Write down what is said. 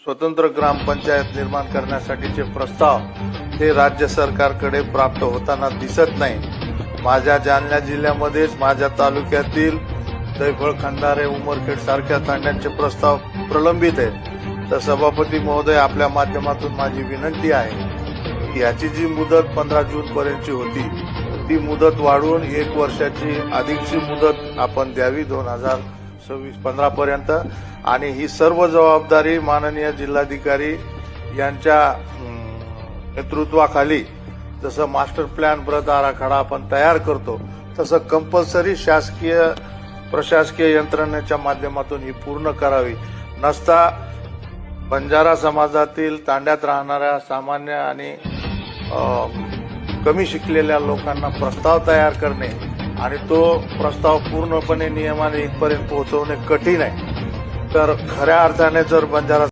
स्वतंत्र ग्रामपंचायत निर्माण करण्यासाठीचे प्रस्ताव हे राज्य सरकारकडे प्राप्त होताना दिसत नाही। माझ्या जालना जिल्ह्यामध्येच माझ्या तालुक्यातील दैफळ, खंदारे, उमरखेड सारख्या तांड्यांचे प्रस्ताव प्रलंबित आहेत। तर सभापती महोदय, आपल्या माध्यमातून माझी विनंती आहे की याची जी मुदत 15 जून पर्यंतची होती ती मुदत वाढवून 1 वर्षाची अधिकची मुदत आपण द्यावी 2026-15 पर्यंत। आणि ही सर्व जबाबदारी माननीय जिल्हाधिकारी यांच्या नेतृत्वाखाली जसं मास्टर प्लॅन ब्रथ आराखडा आपण तयार करतो तसं कंपल्सरी शासकीय प्रशासकीय यंत्रणेच्या माध्यमातून ही पूर्ण करावी। नसता बंजारा समाजातील तांड्यात राहणाऱ्या सामान्य आणि कमी शिकलेल्या लोकांना प्रस्ताव तयार करणे आणि तो प्रस्ताव पूर्णपणे नियमाने इथपर्यंत पोहोचवणे कठीण आहे। तर खऱ्या अर्थाने जर बंजारा